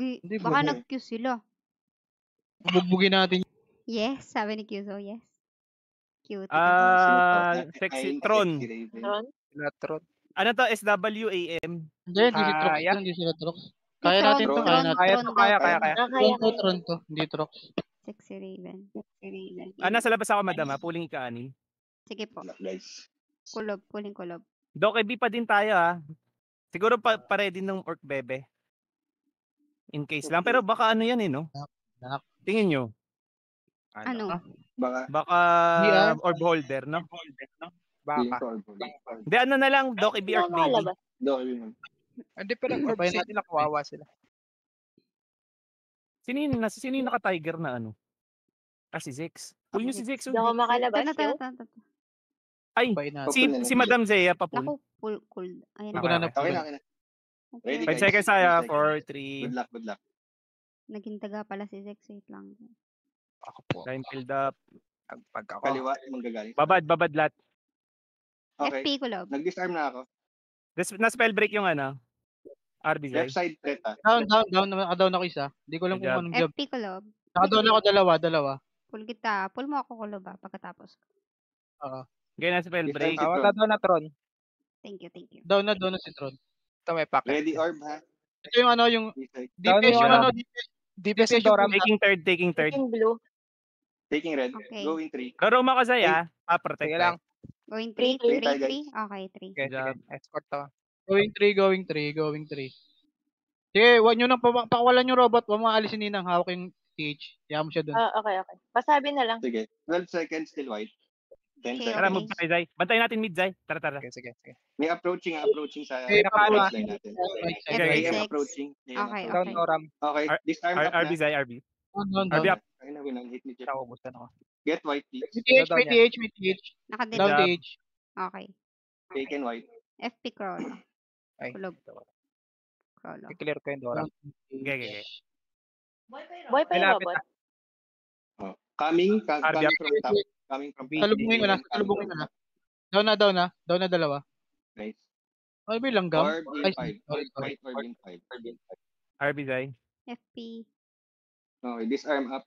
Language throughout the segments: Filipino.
Gagi. Hindi Baka ba? nag-queue sila. Bugbugin natin. Yes, sabi ni Kyuzo, yes. Cute. Sexy Ayun, Tron. Sexy Raven. Tron? Latron. Ano to? SWAM. Hindi, hindi si Trox. Kaya. Hindi sila Trox. Si Kaya natin to, kaya natin. Kaya Tron to, daw. kaya. Kaya. Tron to, hindi Trox. Sexy Raven. Nasa labas ako, madam, puling ika-anin. Sige po. Guys. Kulob, puling kulob. Doc, B pa din tayo, Siguro pa-ready ng orc bebe. In case lang. Pero baka ano yan, no? Tingin nyo. Ano? Baka. Orb holder, no? Baka. Hindi, ano na lang, Doc, B orc baby. Hindi pa lang orb sila, kawawa sila. Sino yung naka-tiger na ano? Si Zex. Pull nyo si Zex. Hindi ako makalabas yun. Ay, si Madam Zea pa pull. Naku, pull. Ayan na. Okay na. Ready, 5 seconds tayo. 4, 3. Good luck. Naging taga pala si Zex. Wait lang. Ako po. Time filled up. Pag ako. Kaliwa, manggagaling. Babad lahat. Okay. FP kulob. Nag-disarm na ako. Na-spell break yung RBZ. Left side threat, Down ako isa. Hindi ko lang kung anong job. FP kulob. Nakadown ako dalawa. Pull kita. Pull mo ako kulob pagkatapos. Oo. Ganyan na-spell break. Wala doon na Tron. Thank you. Down na si Tron. Ito may pack. Ready orb, ha? Ito yung yung DPS yung DPS yung Doram. Taking third. Taking blue. Taking red. Okay. Going 3. Roma ka Zaya. Protect lang. Going 3. Three. 3. Okay, 3. Okay, escort to. Going 3. Sige, wag nyo nang pakawalan yung robot. Wag mo aalisin ninang hawak yung TH. Kaya mo siya dun. Okay. Pasabi na lang. Sige. 12 seconds still white. 10 Okay, Tara, seconds. move tayo, Zay. Bantayin natin mid, Zay. Tara. Sige. May approaching sa Okay, baseline natin. Okay. AM approaching. Okay. Down Doram. Okay. Disarm up RB, na. Zay, RB. Down. RB up. Ayun na, winang hit ni Jeff. Nakubusan ako. Get white, please. May TH. Nakadilip. Down TH. Okay. Taken white. FP crawl. Ay. Kulob. Crawl. I-clear ko yung Doram. Okay. Boy pa yung Malapit robot. Coming from RB up. top. Coming from top. Salubungin ko na. Down na. Down na dalawa. Nice. Ay, bilang gam. Orb in 5. White orb in 5. RB, Zay. FP. Okay, disarm up.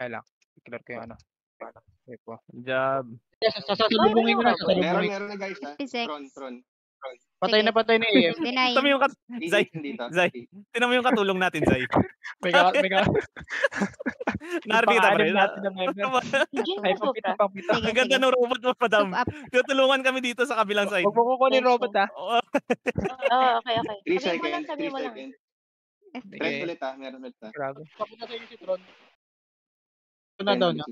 Kaya lang. I-clear ko yung Okay po. Job. Sasalubungin ko na. Meron na guys, ha? P6. Tron. Patay na AM. Deny. Ito mo yung Zay. Zay. Tinan mo yung katulong natin, Zay. May Na-RB kita, pre. natin na member. Ay, papita. Ang ganda ng robot mo, madam. Move up. Tutulungan kami dito sa kabilang side. Huwag mo kukunin robot, ha? Okay. 3 seconds. Sabi mo lang. FP. Threat ulit, ha? Meron ulit, ha? Grabe. Papunta sa si Tron. Down na.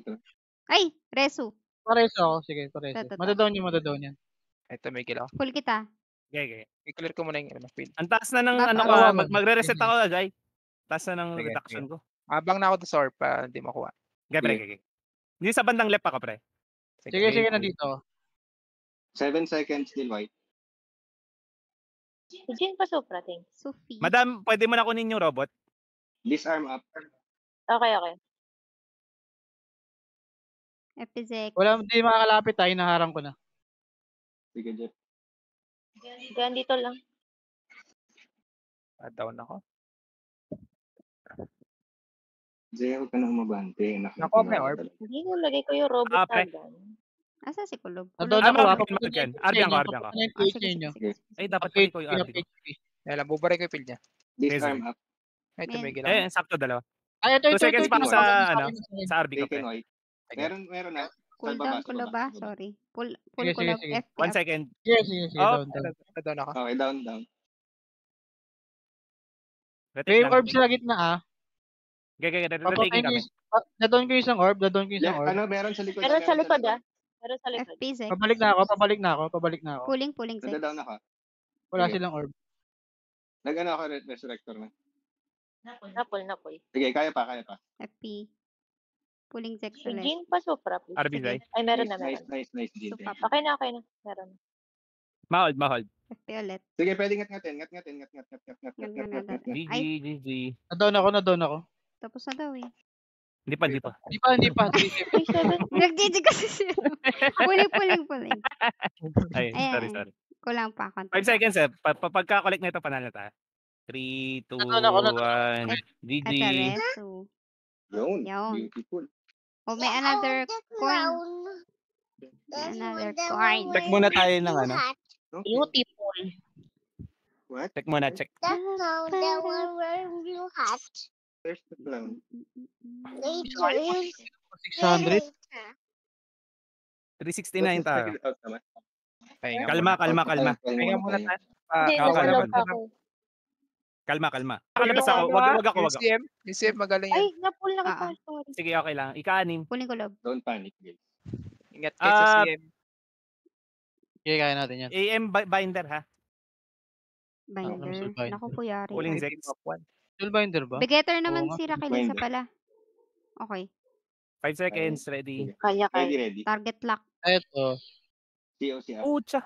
Ay, Resu. Pares ako. Sige, pares. Ito. Madadown yan. Ito, may kilaw. Pull kita. Okay. I-clear ko muna yung field. Ang taas na ng Map. magre-reset ako, Zay. Taas na ng Sige, reduction ko. Abang na ako to Sorp, hindi makuha. Okay. Hindi sa bandang left ako, pre. Sige, nandito. 7 seconds still white. Si Jin pa supra, thanks. Sophie. Madam, pwede mo na kunin yung robot? Disarm up. Okay. FP6. Wala, hindi makakalapit tayo. Naharang ko na. Sige, Jeff. Diyan dito lang. Down ako. Jay, huwag ka nang mabante. Nako, may orb. Hindi ko lagay ko yung robot pre. agad. Asa si Kulob? Nandun Tama, ako. Arbian ko. Sige. Ay, dapat pala ko yung RB ko. Kaya lang, bubaray ko yung field niya. Disarm up. Ay, ito may Ayan. kilaw. Sakto dalawa. Ay, ito. 2 seconds pa sa RB ko, Taken pre. white. Meron na. Cool down Kulob ba? Sorry. Pull Kulob. Sige. FP 1 up. second. Sige. Down. Down ako. Okay, down. May orb sa gitna Rotating kami. Dadon ko yung isang orb. Meron sa likod. Meron sa likod, ah. Meron sa likod. FP6. Pabalik na ako. Pulling 6. Nada-down ako. Wala Sige. silang orb. Nag-ano ako, resurrector na. Napol. Sige, kaya pa. FP. Pulling 6 Si ulit. Jin pa supra, please. RB, Zay. Ay, meron na. Nice, Jin. So, papa. Okay na. Meron. Mahold. FP ulit. Sige, pwede ngat-ngatin. GG. Nadon ako. Tapos na daw eh. Hindi pa. Hindi pa. Ay, 7. Nag-GG kasi siya. Pulling. Ay, Ayan. sorry. Kulang pa. 5 seconds, Pagka-collect na ito, panalo tayo. 3, 2, Natuna ko. 1. GG. Ito, reso. Yun. Yun. Beautiful. Oh, may another coin. May another coin. Check muna tayo ng ano. Okay. Beautiful. What? Check muna, check. That clown, the one wearing blue hat. There's the clown. Later. 600. 369 tayo. Check it out naman. Pahinga Kalma, muna. kalma, kalma. Pahinga muna tayo. Hindi, ikaw, nasa kalma, loob pa ako. Kalma, kalma. Nakalabas ako. Wag ako. Yung CM, magaling Ay, yan. napul na Ah, kita. Sorry. Sige, okay lang. Ika-anim. Kunin ko loob. Don't panic, guys. Ingat kayo sa CM. Okay, kaya natin yan. AM binder ha. Binder. binder. Naku po, yari. Pulling Team Zex. of 1. Toolbinder ba? Begetter naman Oo nga. si Raquelisa Binder. pala. Okay. 5 seconds, ready. Kaya, Ready, kaya. ready. Target lock. Eto. COC up. Pucha.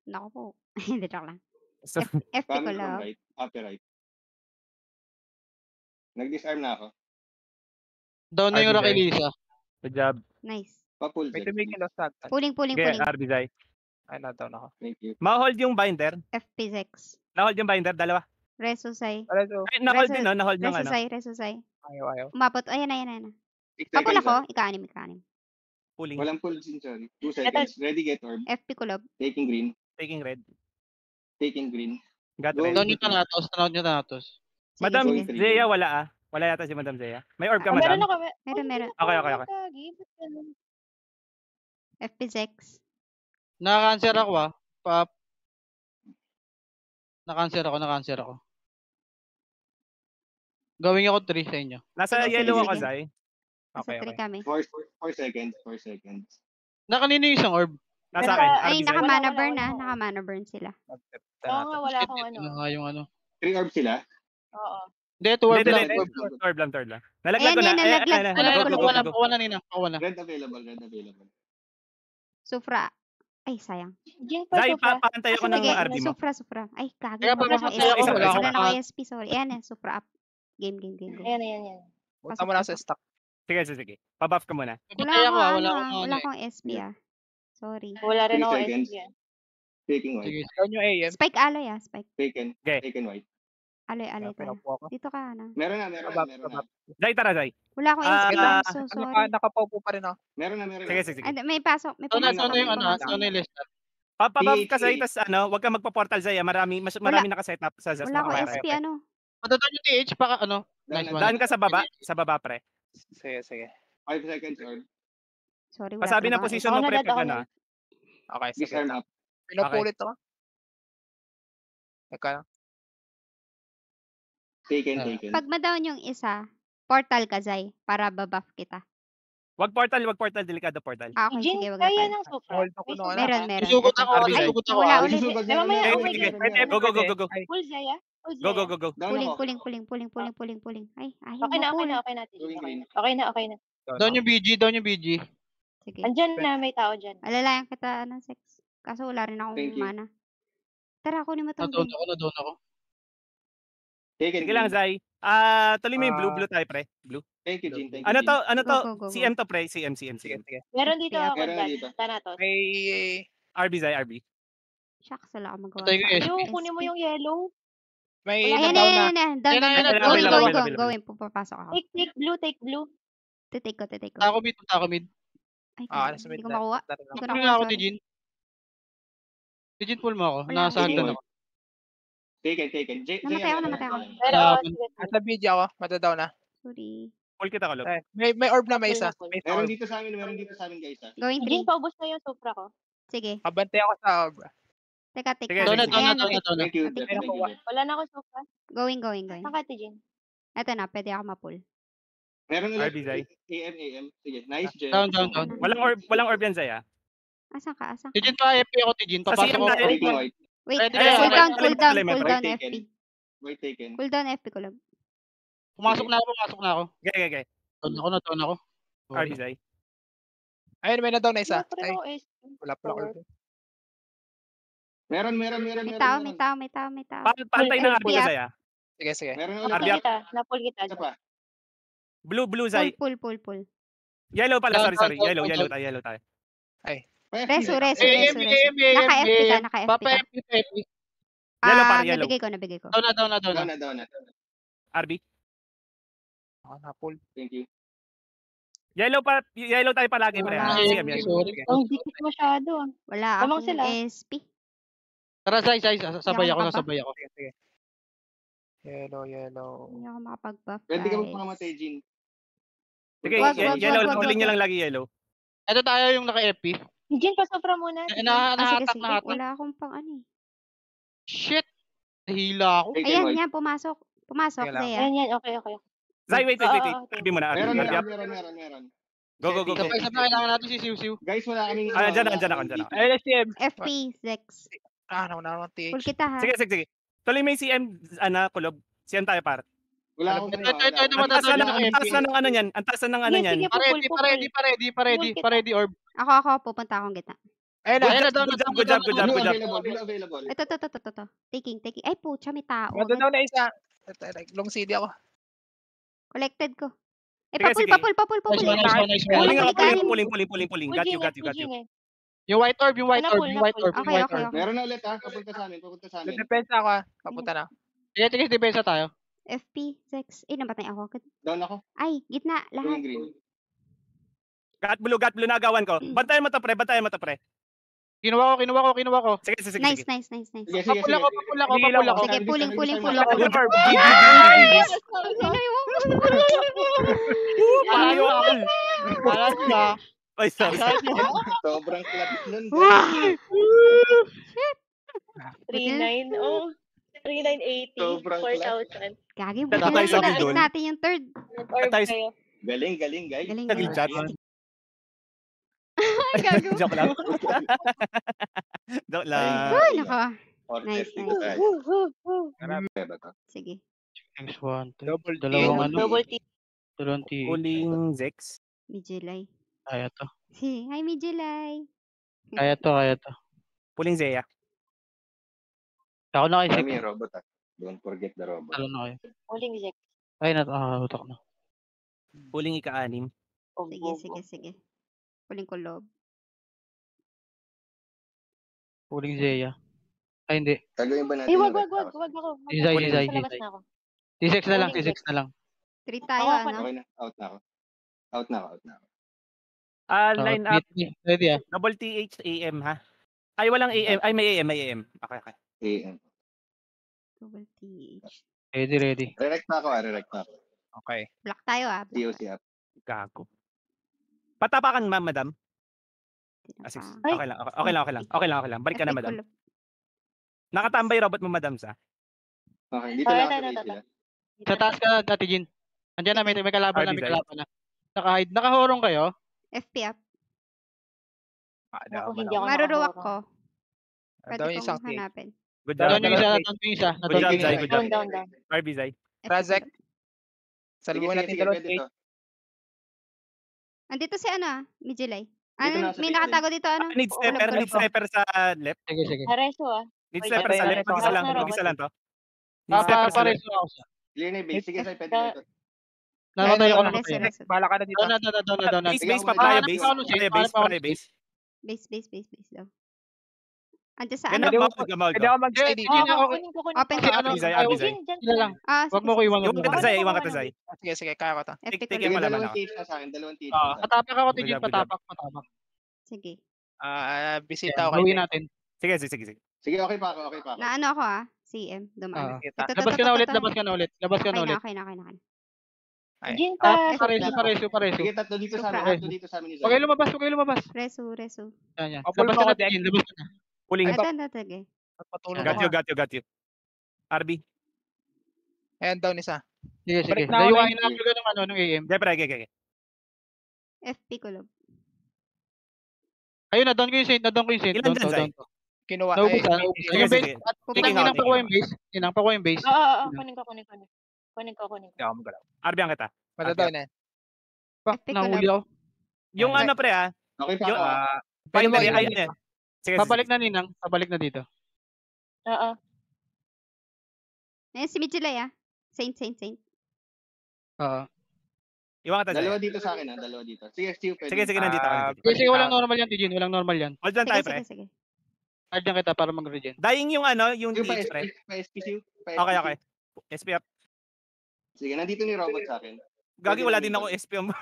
Naku po. Hindi, joke lang. So, FP ko Coming from loob. right. Upper right. Nag-disarm na ako. Down na yung RBI. Raquelisa. good job. Nice. Pa-pull May set. tumigil o stag. Pulling. Okay, Arbizay. Ay, na-down ako. Thank you. Ma-hold yung binder. FP Zex. Na-hold yung binder, dalawa. Resusay. Wala to. Ay, na-hold Reso- din, no? Na-hold ng ano. Resusay. Ayaw. Umabot. Ayan na. 6 Papul seconds. ako. ah. Ika-anim. Pulling. Walang pull din, sorry. 2 seconds. Ready, get orb. FP ko loob. Taking green. Taking red. Taking green. Got Go. red. Down yung Thanatos. Down yung Thanatos. Sige, Madam sige. Sige. Zeya, wala ah. Wala yata si Madam Zeya. May orb ka, Ah, meron madam? ako. Meron. Okay. FP Zex. Naka-cancer ako ah. Naka-cancer ako. Gawin ako 3 sa inyo. Nasa Sige, yellow sige, ako, sige. Zay. Nasa Okay, 3 okay. kami. 4 seconds. 4 seconds. Nakanino yung isang orb? Nasa Nasa- akin. Ay, Arbizay. naka-mana Wala, burn wala, na. wala. Naka-mana burn sila. Oo nga, wala akong Shit, ano. ito na nga yung ano. 3 orbs sila. Oo. Hindi, 2 orb Hindi, lang. hindi, orb. hindi. Third lang. Nalaglag Ayan, ko na. yan, nalaglag. Ayan, Wala, go, go, go, wala. go. Pakuha na nina. Pakuha na. Red available. Sufra. Ay, sayang. Diyan pa, Zay, Sofra. papantay ako ng Sige, RB mo. Supra. Ay, kagi. Kaya Wala papasok akong ako, SP. wala akong Wala na pa- ako SP, sorry. Ayan, Supra up. Game. Go. Ayan. Punta mo na sa stock. Sige. Pabuff ka muna. Wala Patay ako ah. akong Wala ano, akong wala ano. akong SP ah. Sorry. Wala rin 3 ako seconds. SP yan. Taking white. Sige. Down yung AM. Spike alloy ah, spike. Taken. Okay. Taken white. Alloy tayo. Pinapuha ko. Dito ka ano. Meron na. Zay, tara, Zay. Wala akong Ah, SP ah, so sorry. Nakapaupo pa rin ako. Meron na. Sige. Ay, may pasok. May Ito na pumasok. yung ano. Ito na yung list. Papabuff ka, Zay, TH. tas ano, wag ka magpa-portal, Zay. Marami nakaset up sa Zaz. Wala akong Okay. SP ano. Patataan yung TH pa ano. Nice one. Daan ka sa baba, pre. Sige. 5 seconds orb. Sorry, wala Pasabi na talaga position Ako mo, na, pre, dad, ako pag na. ano. Okay, sige. Disarm up. Pinupulit ako. Teka lang. Taken. Pag ma-down yung isa, portal ka, Zay, para babuff kita. Wag portal, delikado portal. Ah, okay, Jin, sige, wag na kaya tayo. ng Sofra. Hold ako nung ano. Meron. Susugot ako. Ay, Susugot ako. wala ah. ulit. Susugod Eh, mamaya, Sige, okay, sige. okay. Go. Full Zaya. Go. Down ako. Pulling. Ay, ayaw Okay na, mo pull. okay na. Going green. Okay na. Down yung BG. Sige. Andyan na, may tao dyan. Alalayan kita ng sex. Kaso wala rin akong Thank you. mana. Tara, kunin mo tong Na-down green. ako. Taken. Sige lang, Zay. Tuloy mo yung blue tayo, pre. Blue. Thank you, Jin. Thank you, Ano Jin. to? Go. CM to, pre. CM. Sige. Meron dito Kaya- ako Meron dyan. dito. Thanatos. May... RB, Zay, RB. Shucks, wala akong magawa. Patay ko sa SP. Yung kunin mo yung yellow. May Ayan, na-down na. ayan. Down. Ayan, available. Go. Pupapasok ako. Take blue. Take ko. Tako mid. Ay, Ah, hindi nasa mid ko na. makuha. Tara lang. Hindi ko Pull nakuha, ako, sorry. Dijin. Dijin, pull mo ako. Wala, Nasa hindi. hagdan ako. Taken. Namatay ako. Pero, Ah, sige. Nasa video ako. Madadown na. Sorry. Pull kita ko, Lord. May orb na may isa. Full. May Meron orb. dito sa amin, guys. Going Jin, 3. paubos na yung Sofra ko. Sige. Kabante ako sa orb. Teka, take Sige, ko. sige. Ayan, Thank you. Thank Thank you. Wala na ako Sofra. Going. Saan ka, Jin? Ito na, pwede ako ma-pull. Meron ulit. RB, Zay. AM. Sige, nice, Jen. Down. Walang orb yan, Zay, ah. Asan ka? Dijin pa FP ako, Dijin. Sa Papasok CM ako. tayo. Taking white. Wait, Ready, cool ready, down ready, ready, FP. White taken. Cool down FP ko lang. Pumasok na ako. Okay. Down ako. RB, Zay. Ayun, may na-down na isa. Wala pa rin Ay, ako SP. wala pala orb. Meron. May tao. Pantay ng RB FP, ka, Zay, ah. Sige. Meron ulit. Napul Arbiak. kita. Napul kita. Isa pa. Blue, Zay. Pull. Yellow pala, Down, sorry. down. Yellow tayo. Reso. AM. Naka-FP ka, naka-FP Papa ka. FP. Yellow para yellow. Nabigay ko. Down na. Down na, down na. RB. Ako na full. Thank you. Yellow tayo palagi, pre. Wala. CM, Okay, yellow. sorry. Sige. Ang dikit masyado ah. Wala Lamang akong sila. SP. Tara, Zay. Sabay Yakan ako, ka ba? sabay ako. Sige. Yellow. Hindi ako makapag-buff, Pwede ka guys. magpakamatay, Jin. Sige, Wag, wag, yellow. wag, Tuloy wag. niyo lang lagi yellow. Ito tayo yung naka-FP. Jin, pasopra muna. Sige, Nahatak. Wala akong pang ano eh. Shit! Nahila ako. Taken, Ayan, white. yan, pumasok. Pumasok, Sige lang. Zaya. Yan, okay. Zay, wait. Oo, RB muna. Meron. RB. Go. Sabay, kailangan natin si Siw. Guys, wala kaming... Andyan ako. Ayun, CM. FP, Zex. Naman TH. Full kita ha. Sige. Tuloy mo yung CM, kulob. CM tayo, par. Wala akong Ito, Ang taas na ng ano niyan. Ang taas na ng ano Sige, niyan. sige. Paredy, orb. Ako, pupunta akong gitna. Ayun na. Ayan na, down. Good job. Blue available. Ito. Taking. Ay, pucha, may tao. Nandun daw na isa. Long CD ako. Collected ko. Eh, Sige, papul. Nice one. Pulling. Got you. Yung white orb. Okay. Meron na ulit ha. Papunta sa amin. Nagdepensa ako Papunta na. Sige, depensa tayo. FP, Zex. Eh, nabatay ako. Down ako. Ay, gitna, lahat. Green. Got blue nagawan ko. Bantayan mo to, pre. Kinuha ko. Sige. Nice. Sige. Papula ko. Sige, pulling. Payo ako. Alas ka. Ay, sorry. Sobrang clutch nun. 3,9. Oh. 3,980. Sobrang 4,000. Gagi, Tatay buti sa na akin dun. natin yung third. Or Tayo- kayo. Galing, guys. Galing. Nag-chat. Ay, gago. Joke lang. Joke lang. Ay, nako. Nice. Nice. Sige. Next one. Double Dalawang ano. Double T. Dalawang T. Pulling Zex. Mijilay. Kaya to. Hi, Mijilay. Kaya to. Pulling Zeya. Ako na kayo. Kami yung robot ah. Don't forget the robot. Talo na kayo. Uling Jack. Ay, utak na. Pulling ika-anim. Sige. Puling ko loob. Puling Zeya. Ay, hindi. Tagayin ba natin? Eh, wag yung red ako. house? Zay. Palabas na ako. T6 na lang. T6 na lang. 3 tayo, Ako, ano? Okay na. Out na ako. Out na ako. Line up. Ready ah. Double TH AM ha. Ay, walang AM. Ay, may AM. Okay. AM. Double TH. Ready. Redirect na ako. Okay. Black tayo, ah. TOC up. Gago. Patapakan, madam. Tinapa. Okay lang. Balik ka na, Epic madam. kulog. Nakatambay robot mo, madam, sa. Okay, dito lang Ito. ako sila. Sa taas ka, Ate Jean. Andiyan na, may kalaban RB na. Naka-hide. Nakahorong kayo? FP up. Ako, hindi ako Maruruwak nakaharap. ko. Pwede Daw yung kong isang team. hanapin. Good Nadon job. yung isa. Good job, Zay. Good job. Down. RB, Zay. FP Razek. kulog. Salubungan natin dalawang pwede TH. to. Andito si ano, Mijilay. Dito na, Ano, sa may likod. nakatago dito, ano? Need sniper sa left. Sige. Nareso ah. Need sniper sa left. Mag-isa lang to. Need Papa, sniper sa left. pareso ako sa. Clear na yung base. Sige, Sai, pwede dito. Namatay ako. Reso. Bala ka na dito. Down na. Base, Sige, base ako pa tayo. muna. Base. Paano siya? Paano Base. Base daw. Andiyan sa Ganda, ano? mag Pwede ako mag-stay dito. Kunin ko. Open Kasi ko. ano, Abizay. Jin, dyan. Sila lang. Wag Ah, mo ko iwan. Iwan ka ta, Zay. Sige, kaya ko to. FP Take kulog. mo lang, Dalawang ano. TH na sa akin. Dalawang TH. Ah, Patapak ako, Ate Good Jean. job, good job. Patapak. Sige. Bisita ako Gawin kay natin. Sige. Sige, okay pa ako. Na ano ako, ah? CM. Dumaan. Kita. Labas ka na ulit. Okay na. Ay. Jin pa. Pareso. Sige, tatlo dito sa Supra. amin. Tatlo dito sa amin ni Huwag Zay. kayo lumabas. Reso. Yan. Apple Labas mo ka na, ako, Ate Jean. Labas ka na. Pulling. Sige. Patulong Got ako. you. RB. Ayan, down isa. Sige. Balik na ako Layuain na lang ng AM. Okay. FP kulog. Ayun, na-down ko yung Saint. Ilan dyan, Zay? Kinuha. Naubos ah. Sige, Yung base. sige. Tingnan Tingin pa ako. ko yung base. Tingnan pa ko yung base. Oo. Kunin ko. Hindi ako magalaw. RB ang kita. Madadown na. Pak, FP nahuli ako. Yung ano, pre, ha? Okay pa Yung, ako. Pwede mo, Binary, yun. ay, Sige. Babalik na Ninang. Babalik na dito. Oo. Ayan si Mijilay, ah. Saint. Oo. Iwan ka ta, Zay. Dalawa dito sa akin. Dalawa dito. Sige, Steve, pwede. Sige, nandito ako. Sige, walang normal yan, Tijin. Walang normal yan. Hold lang tayo, Sige. pre. Add lang kita para mag-regen. Dying yung ano, yung Yung TH, pre. pa-SPC. Okay, okay. SP up. Sige, nandito ni robot sa akin. Gagi, wala din ako SP up.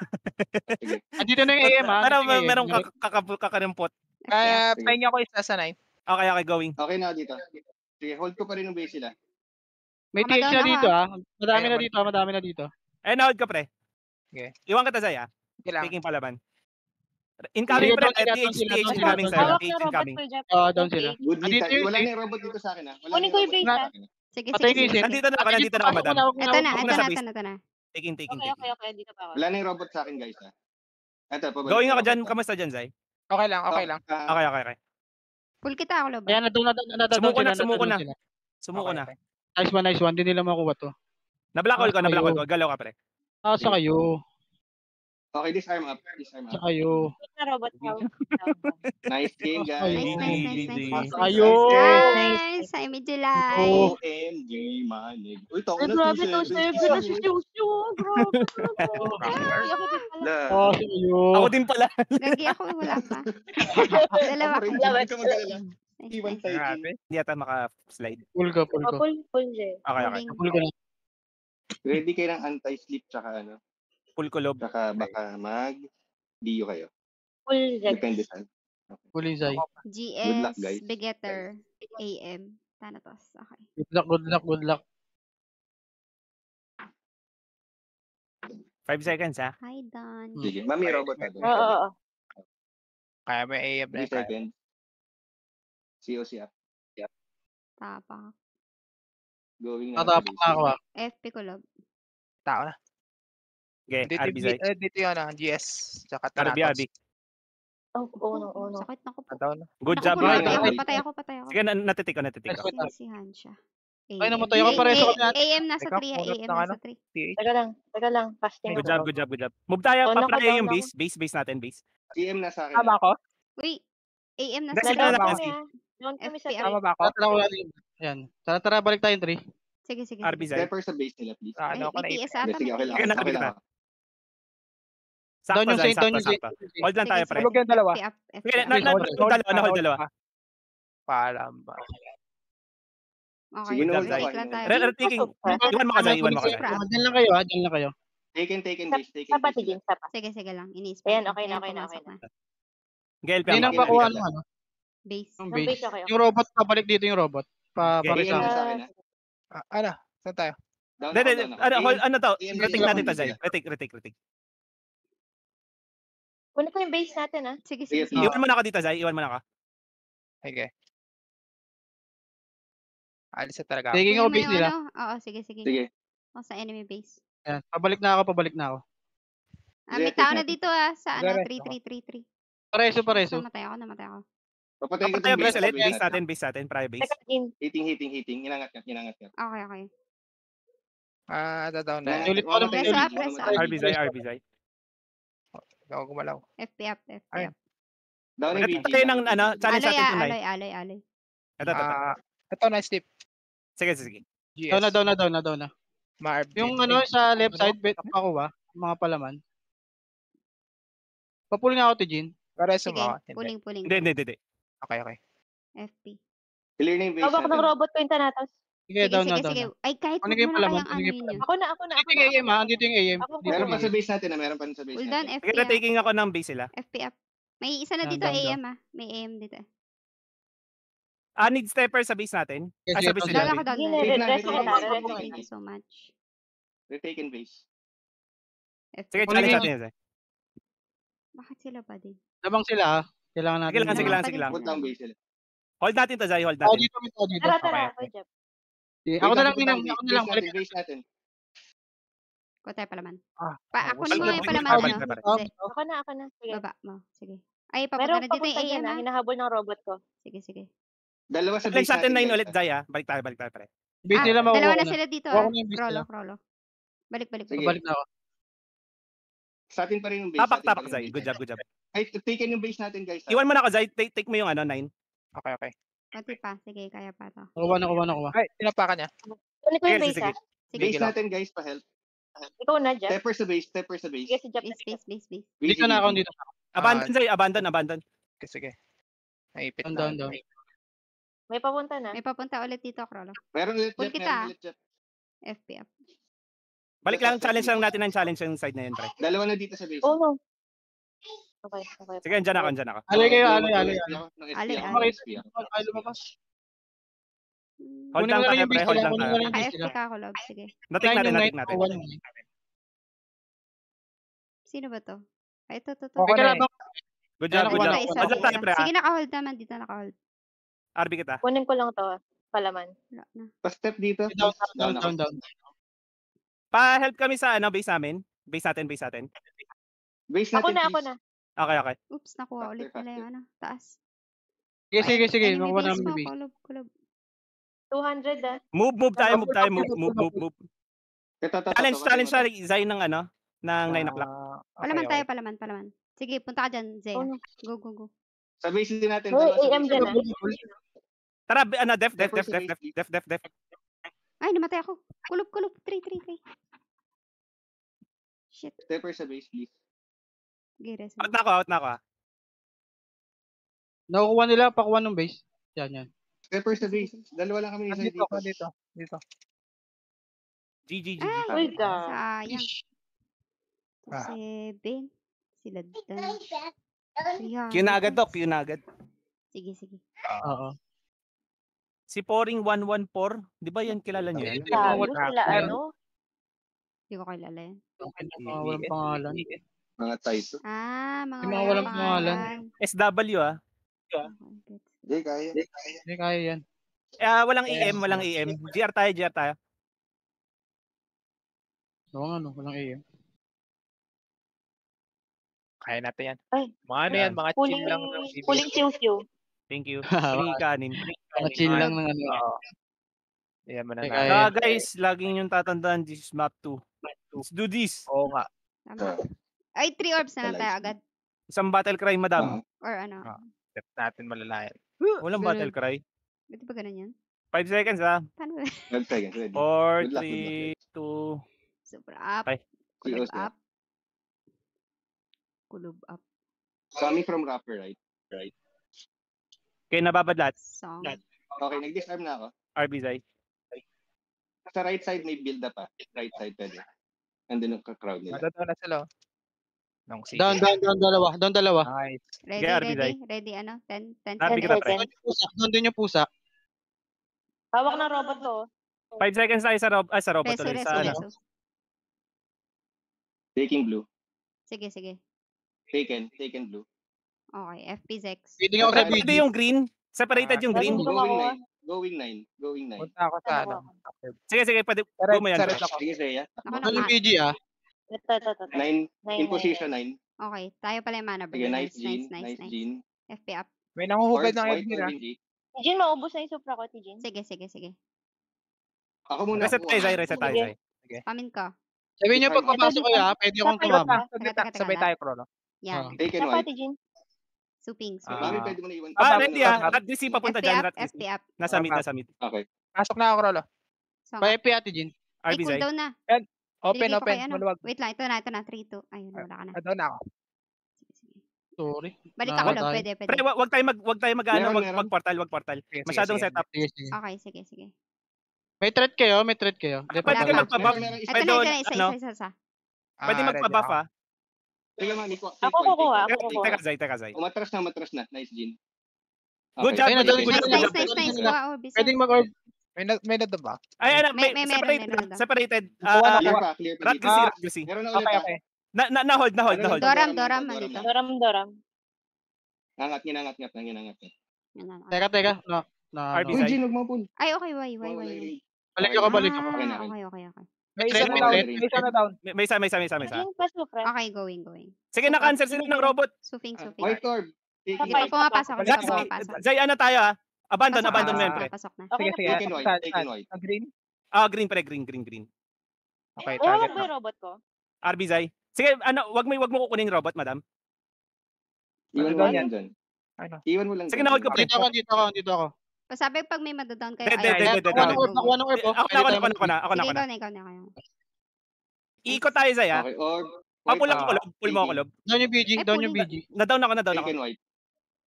Sige. Andito na yung AM ha. Pero Andito yung AM. merong kakarimpot. Kaya, Sige. pahinga ko isa sa 9. Okay, okay, going. Okay na dito. Sige, hold ko pa rin yung base sila. May Tama TH daw na na, dito ha. Madami Ayun, na dito, madami na dito. Eh, na-hold ka, pre. Okay. Iwan kita, Zay, ah. Sige lang. Taking palaban. Incoming, Sige, pre. down sila, TH, down sila, TH down incoming sila. sa'yo. Hawak TH na robot incoming. ko, Jeff. Down sila. Good lead Andito tayo. yung Wala base. na yung robot dito sa akin ha. Wala Kunin na ko yung robot base, dito ah. sa akin, ha. Sige, Patay sige, ko yung sige. save. Nandito na ako, nandito na ako, madam. Ito na, Ako ito na sa na, base. ito na, ito na. Taking. Okay. Dito pa ako. Wala na yung robot sa akin guys ha. Ito, pabalik Going na ako dyan. robot, ha. Kamusta dyan, Zay? Okay lang, okay lang. Okay. Full kita ako, Loba. Ayan, nadun sila. Sumuko na. sila. Sumuko Okay, na. okay. Nice one. Hindi nila makuha to. Na-black hole ko, Ah, na-black hole kayo. ko. Galaw ka, pre. Sa kayo. Okay, disarm up. Sa kayo. Na robot ko. Nice game guys. Nice. Sa kayo. Nice! Sa July. OMG, manig. Uy, toko Ay, na grabe to, 2-7. Steve. Na si Jojo. Grabe. Ay, ako din pala. Sa kayo. Ako din pala. Gagi ako, wala pa. Dalawa Ako rin, ka. hindi ka mag-alala. Nice, Iwan nice. tayo. Grabe. Hindi yata maka-slide. Full ko. Full, Jeff. Okay. Pulling. Full ko na. Ready kayo ng anti-sleep tsaka ano. Full kulob. Tsaka baka mag-dio kayo. Full, Jeff. Depende sa. Full Zay. Good luck, GS guys. Begetter AM. Thanatos. Okay. Good luck. 5 seconds, ha? Hi, Don. Sige, mami robot ha. Oo. Kaya may AM 3 na kaya. seconds. COC up. Tapak. Going na. Tatapok na ako ha. FP ko, Lob. Tao na. Okay, Dito, RB Zay. dito yun, GS. Tsaka RB. Oh, uno. Sakit na ko po. Nataon na. Good job, Naku, Zay. patay ako. Sige, natitik ko. Sinisihan siya. Ay, namatay ako, pareso kami natin. AM nasa Teka, 3, pulot AM ng nasa ano? 3. TH. Teka lang. Fasting. Good job. Move tayo, Oh, pa-pray naka-down yung ako. base natin, base. CM na sa akin. Tama ako? Uy, AM nasa Guys, Na-down kailangan kami, natin. ah. Down kami sa FPL. Tama ba ako? Tara, wala din. Ayan. Tara, balik tayo 3. Sige. RB Zay. Stepper sa base nila, please. Ano ako na BTS Hindi, ata. sige, okay lang. Sige, Okay nakabit lang. na. Sakto, Zay. Sakto. Hold lang tayo, pre. Tulog yung dalawa. Sige, na-hold dalawa. Paalam ba? Okay, Sige, no, wait lang tayo. Retaking. Iwan mo ka, Zay. Iwan mo ka, Zay. Diyan lang kayo ha. Diyan lang kayo. Taken base. Taken Sapa, base. sige, sapa. Sige lang. Inis Ayan, okay na. Gail, Hindi nang pa. pakuha ng ano. Base. Yung Yung base, base. okay. Yung robot, pabalik dito yung robot. Okay. Parisa. AM na sa akin, ha. Ano? Saan tayo? Down Hindi, ako, down ako. ano to? AM Retake lang natin to, ako. Zay. Retake. Kunin ko yung base natin, ah. Sige. Sige, Iwan mo na ka dito, Zay. Iwan mo na ka. Sige. Alis na talaga ako. Taking Kunin ako mo base yung nila. ano. Oo, sige. Sige. O, sa enemy base. Ayan. Pabalik na ako. May Sige, tao take na natin. dito sa ano, Sige, 3. Pareso. Namatay ako. Papatay ko Tayo, itong base ulit. base. Base natin. Private base. Teka, in. Hitting. Inangat ka. Okay. Down na. Ulit ko Mamatay Press ka up, dito, press mamatay up. RB Zay. Ako gumalaw. FP up. Ayun. Down yung Ito kayo ng ano, challenge natin tonight. Aloy. Ito. Ito, nice tip. Sige. GS. Down na. Ma-RB. Yung ano sa left side, bet pakuha. Mga palaman. Papul nga ako to Jin. Pareso Sige, mo. puling. Hindi. Okay. FP. Clear na yung base Hawak ng natin. robot ko yung Thanatos. Sige, down na. Ay, kahit Ano huwag yung mo na palaman? kayang Ano ano yung yun. palaman? Ako na. Andito yung AM ha. Andito yung AM. Ako, Dito Meron yung pa sa AM. base natin na. Meron pa sa base Well natin. done, FP Sige, up. taking ako ng base sila. FP up. May isa na dito Down. AM May AM dito. Need stepper sa base natin. Yes, Sa yes, base yes. nila. Down ako down. Hindi, Wait na, redress wait ko na. na. Thank you so much. Retaken base. FP. Sige, Kunin challenge yung- natin. Zay. Bakit sila pa din? Labang sila ha. Kailangan natin. Sige lang. Put down base sila. Hold natin to, Zay. Hold Ako natin. dito. Tara. Okay. Good job. Ako na lang, Wait Ninang. Ako na lang. Balik. Base natin. Ko tayo palaman. Ah, Ako balik mo na, yung balik palaman na, ano. balik na. Hindi, Ako na. Sige. baba mo. Sige. Ay, Pero papunta na dito papunta yung dyan, AM ah. ha. Hinahabol ng robot ko. Sige. Dalawa sa Challenge base natin 9 guys, ulit, ah. Zay. Balik tayo, pre. Base nila makukuha Dalawa ko na na. sila dito Kuha ah. ko na yung base nila. Krolo. Balik. Sige. Balik na ako. Sa atin pa rin yung base. Tapak, sa atin pa rin Zay. yung Good base. job. Ay, taken yung base natin guys. ah. Iwan mo na ako, Zay. Take mo yung 9. Okay. Konti pa. Sige, kaya pa to. Nakuha. Ay, tinapakan niya. Kunin ko yung Sige, base, sige. ah. Sige. Base natin guys, pa-help. Ikaw na, Jeff. Stepper sa base. Sige, si Jeff. Base. Dito na ako. Abandon, Zay. Abandon. Sige. Naipit Down. na. May papunta na. May papunta ulit dito, Krolo. Meron ulit Pull jet, kita. meron ulit jet. FP up. Balik lang, challenge lang natin ang challenge yung side na yun, pre. Dalawa na dito sa base. Oh, no. Okay. Sige, andyan ako, andyan ako. Alay kayo, Nung alay. SP ako, nung SP Alay, ako, alay. nung Makita SP ako. ay lumabas. Hold Kunin lang mo na tayo, yung pre. base Hold nila, lang kunin tayo. mo na yung base Naka-FP nila. ka ako, Log. Sige. Natik natin, natik Nine natin. yung night, Sino ba to? Ay, ito. May Okay na eh. kalabang Good job, Ayan, good wala, job. Isa, wala. Hold lang tayo, pre. Sige, naka-hold naman. Dito naka-hold. RB kita. Kunin ko lang to. Palaman. Wala na. Pa-step dito. down. Pa-help kami sa base namin. Base natin. Base Ako natin, na. please. Okay. Oops, nakuha Faster, ulit nila faster. yung taas. Sige, Enemy makuha base namin mo, yung base. kulob. 200 ah. Move tayo, move tayo. Move. Ito. Challenge siya, Zay, ng 9 o'clock. Palaman. Sige, punta ka dyan, Zay. Oh, no. Go. Sa base din natin. Hoy, dalawa sa AM base. dyan ah. Tara, def. Ay, namatay ako. Kulob. 3. Shit. Stepper sa base, please. Gires. Out na ako. Nakukuha nila, pakuha ng base. Yan. Stepper sa base. Dalawa lang kami isa Dito. dito. GG. Uy, ka. Sayang. Ah. 7. Sila dan. Q na agad, Doc. Q na agad. Sige. Oo. Si Poring 114, di ba yan kilala niyo yan? Tayo sila ano? Hindi ko kilala yan. Mga walang pangalan. Mga tayo. Mga Yung mga walang pangalan. SW Hindi, kaya. Hindi kaya yan. walang EM. GR tayo. Oo nga, no, walang AM. Kaya natin yan. Ay. Mga ano yan, mga chill lang. ng CBS. Puling siw-siw. Thank you. Huling kanin. Mga chill lang ng ano. Oo. Yan mo na Teka, na. Guys, laging yung tatandaan, this is map 2. Let's do this. Oo nga. Tama. Ay, 3 orbs na lang tayo agad. Isang battle cry, madam. Or ano. Set natin malalayan. Walang Ganun. battle cry. Ba't ba ganun yan? 5 seconds ha. Paano ba? 12 seconds. Ready. 4, Good luck, 3, 2. Super up. Okay. Kulob Close na. up. Kulob up. Coming from rapper, right? Okay, nababadlat. Song. Okay, nag-disarm na ako. RB Zay. Sa right side may build up Right side pwede. Andun yung crowd nila. Madadaw na sila. Nung sige. Down, dalawa. Nice. Ready, ano? 10 Happy kita, pre. Doon din yung pusa. Hawak ng robot ko. 5 seconds tayo sa robot Reso, ulit. Sa ano? reso. Taking blue. Sige. Taken blue. Okay, FP Zex. Pwede nga ako sa Pwede BD. yung green. Separated yung green. Going 9. Going 9. Punta ako sa ano. Sige, pwede. Sa Go mo yan. red ako. Sige, Rhea. Ako Doon yung na. BG ah. Ito. 9. In position 9. Okay, tayo pala yung mana. Sige, nice, Nice. Jean. Nice, Jean. FP up. May nanguhugad ng White, Edmir ah. orange. Tijin, maubos na yung supra ko, Tijin. Sige. Ako muna. Reset tayo, Zay. Pamin ko. Sabihin niyo pag papasok kayo ah, pwede akong tumama. Sabay tayo, Chrono. Yan. Taken Sapa, white. Tijin. Suping. Mami, pwede mo na iwan. Ready At DC papunta FP dyan. up, FP up. Nasa mid. Okay. Pasok na ako, Chrono. Song. Pa-FP ate Jin. Ay, RB Zay. cooldown na. Open. Diligay ko kay ano. Maluwag. Wait lang, ito na. 3, 2. Ayun, wala ka na. Doon na ako. Sige. Sorry. Balik Nakakatayo. ako lang, pwede. Pre, wag tayo Meron. wag portal. Sige, Masyadong sige. setup. Sige. Okay, sige. May threat kayo. Hindi, Pwede Wala ka pa. magpa-buff. Meron, Ito Pwede na, doon, ano? isa. Pwede ready magpa-buff ako. ah. Sige, mami. Ako kukuha. Teka, Zay. Umatras na. Nice, Jean. Good job, Ayun, good good job. job. Nice. Kuha orbis. Pwedeng mag-orb. May nado ba? Ay, May separated. Clear pa. Rat DC. Meron na ulit. Okay. Na-hold. Doram. Doram. Angat niya. Teka. RB Uy, Zay. Jean, huwag mo pull. Ay, okay, why. Balik ako. Okay na. Okay. May Trade, isa na may down. trade. May isa na down. May isa. Tijin, pa supra. Okay, going. Sige, na-cancel sila ng robot. Suping. White orb. Hindi pa pumapasok. Zay, ano tayo ah? Abandon mo yan, pre. Pasok na. Okay Sige. na. Taken white. Ang green? Green, pre. Green. Okay, Oh, target ba na. yung robot ko? RB Zay. Sige, wag mo kukunin yung robot, madam. Iwan mo Ano lang dyan. Ano? Iwan mo lang Sige, dyan. na-hold ko, pre. Dito ako. Sabi pag may madodown kayo. Dead. Pakuha ng orb. Ako na. Ikaw na. Ikot tayo, Zay ah. Okay, orb. Pull ako kulob. Pull mo ako kulob. Down yung BG. Ay, BG. Na-down ako. Taken white.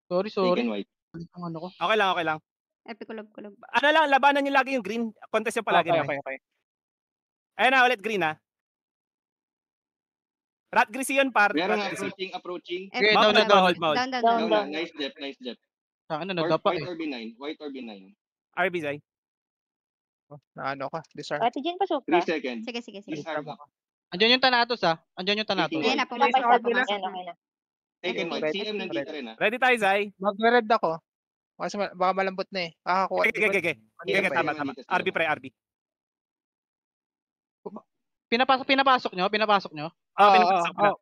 Sorry. Taken white. Ang ano ko. Okay lang. Epic kulob. Ano lang, labanan nyo lagi yung green. Contest yung palagi. Okay. Ayun na, ulit green ha. Rat greasy yun, par. Meron Rat na greasy. approaching. Okay, Mahol, down na, mahol. Down. Down. Down na. Nice depth. Saan na, White nadapa eh. or B9. White or B9. RB, Zay. Oh, naano ka? Disarm. Ate Jen, pasok 3 ka. seconds. Sige. Disarm up. Andyan yung Thanatos ah. Andyan yung Thanatos. Taking Ayan na, white. pumasok Papay na. sa Pumasok Yan, na. okay na. Taken white. Ready? CM nandito rin ah. Ready tayo, Zay? Mag-red ako. Kasi baka malambot na eh. Kakakuha. Okay. Yeah, Tama. dito sila. RB pre, RB. Pinapasok nyo?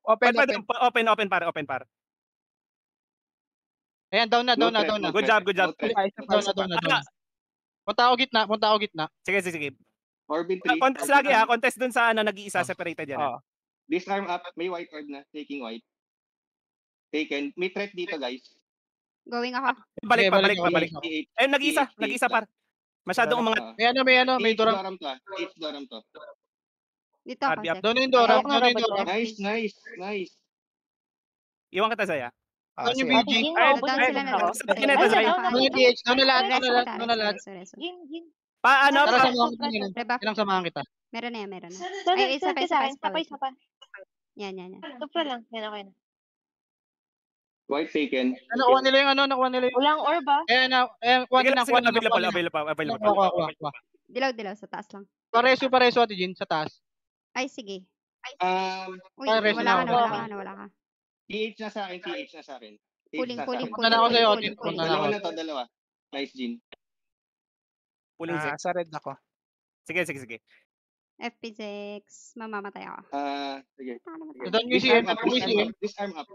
Open. Open, par. Ayan, down na. Good job. Down na. Punta ako gitna. Sige. Orbin 3. Contest lagi ha. Contest dun sa nag-iisa separated yan. Oo. Disarm up. May white orb na. Taking white. Taken. May threat dito guys. Going ako. Balik. TH. Ayun, nag-iisa par. Masyadong umangat. May Doram. Doram to ah. TH Doram to. Dito ako. RB up. Sek. Down na yung Doram. Nice. Iwan kita, Zay ha. Down yung Ate BG. Jen, Ay, maubos down na sila yung na ako. down. Sige, neto, Zay. Down yung DH. Down na lahat. Reso. Jen. Paano? Tara, Pa, samahan kita ngayon. Rebuff. Ilang samahan kita. Meron na yan. Sunod Ay, isa ka sa akin. pa. Isa pa. Yan. Supra lang. Yan, okay na. White taken. Nakuha nila yung Walang orb ah. kuha sige, nila. available. Kuha. Dilaw, sa taas lang. Pareso, Ate Jean, sa taas. Ay, sige. Uy, Reso wala na ka. TH na sa akin. Pulling. Punta na ako sa'yo, Otin. Punta na ako. Dalawa. Nice, Jean. Pulling Zay. Sa red ako. Sige. FP6. Mamamatay ako. Sige. Down yung CM. Disarm up.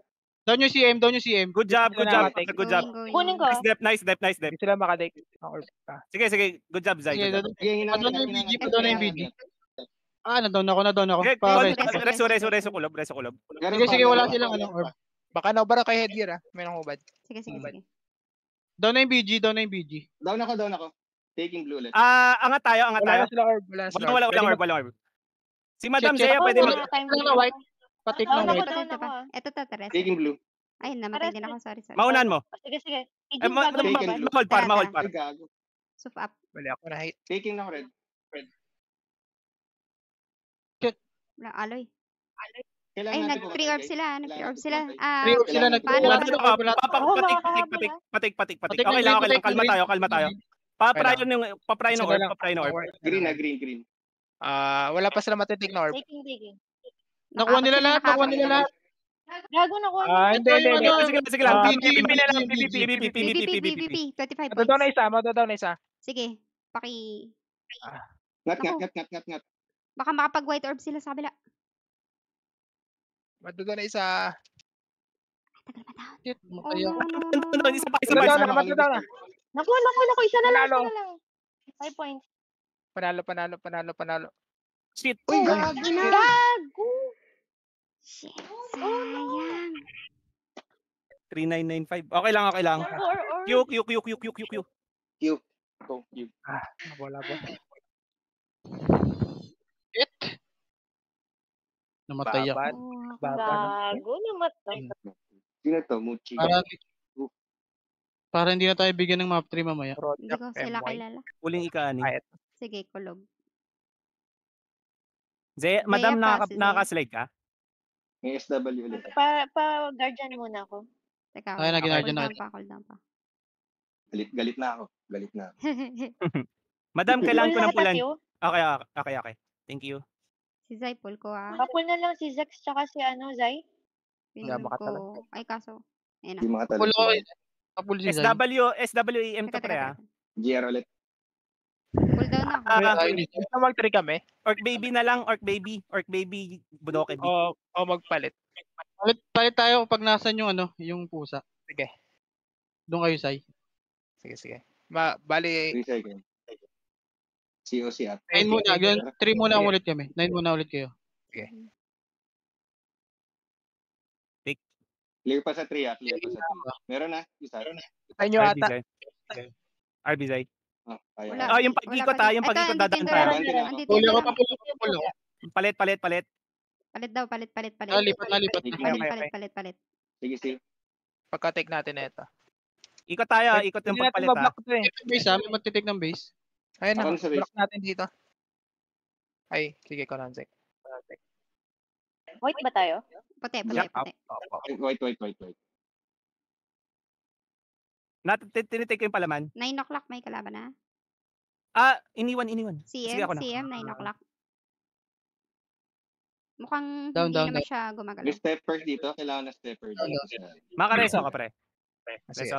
Down yung CM. Good job. Going. Kunin ko. Nice depth. Hindi sila makadake. Sige. Good job, Zay. Sige, Good job. doon na yung BG. Doon na yung BG. Nadown ako. Okay, reso kulob. Sige, wala silang orb. Baka naubara kay headgear ah. May nangubad. Sige. Down na yung BG. Down ako. Taking blue ulit. Angat tayo. Wala na sila orb. Walang orb. Si Madam Check. Zaya pwede mag... Ano white? Patik na Down ako, white. down ako. Ito, Teres. Taking blue. Ayun, namatay din ako. Sorry. Maunan mo. Sige. Eh, Ijin bago Taken lumabas. blue. Mahol par. Ay, gago. Suf up. Wala ako na hate. Taking na ako red. Wala, aloy. Kailangan Ay, natin nag-free orb sila. Free orb sila. Paano? Patik. Okay lang. Kalma tayo. Paprayo ng orb. Green. Wala pa sila matitig na orb. Taking. Nakuha nila lahat. Gago na ko. Hindi. Sige lang. PvP na lang. PvP. 25 Madaw points. na isa. Sige. Ngat. Baka makapag-white orb sila sa kabila. Madaw na isa. Tagal pa daw. Shit, Oh, matay ako. no. Isa pa. Madaw na. Naku. Isa na Panalo. lang. 5 points. Panalo. Shit. Uy, Gago. Shit. Sayang. 3995. Okay lang. Q. Go. You. Wala ba? Shit. Namatay ako. Gago namatay. Sino to? Muchi. Para hindi na tayo bigyan ng map 3 mamaya. Hindi ko sila kilala. Uling ika-ani. Sige, kulob. Zaya, Madam, Zaya pa, si Zaya. nakaka-slide ka? May SW ulit. Pa-guardian muna ako. Teka, Ay, naginardian na cool down pa. Galit na ako. Madam, kailangan ko ng pulan. Tayo. Okay. Thank you. Si Zay, pull ko Kapul na lang si Zex tsaka si Zay. Pinul Wala ko. Ay, kaso. Ayun Hindi na. mga Kapul talent. ko. Kapul si Zay. SWEM to pre ha. GR ulit. Pull down ako. Ito mag-3 kami. Orc baby na lang, Orc baby, Budoke B. O magpalit. Palit tayo pag nasan yung pusa. Sige. Doon kayo, Sai. Sige. Bali, 3 seconds. COC up. 9 muna. 3 muna ulit kami. 9 muna ulit kayo. Clear pa sa 3 Meron na. Isa. tayo nyo ata. RB Zay. Kaya. Wala. Yung pag-ikot ha, yung pag-ikot dadaan tayo. Andito Pulo ko na. pa, pulo ko. Palit. Palit daw. Nalipat. Palit. Sige. Pagka-take natin na ito. Ikot tayo, ikot yung Hindi natin pagpalit ha. mablock to eh. Base may magtitik ng base. Ayun Ako na, na sa base. block natin dito. Ay, sige ko lang, Zek. White ba tayo? Puti, Yup. puti. Wait. Tinitake ko yung palaman. 9 o'clock may kalaban na. Iniwan. Sige CM, ako na. CM, 9 o'clock. Mukhang Down, hindi down, naman siya gumagalaw. May stepper dito. Kailangan na stepper dito. Makareso ka, pre. Sige. Reso.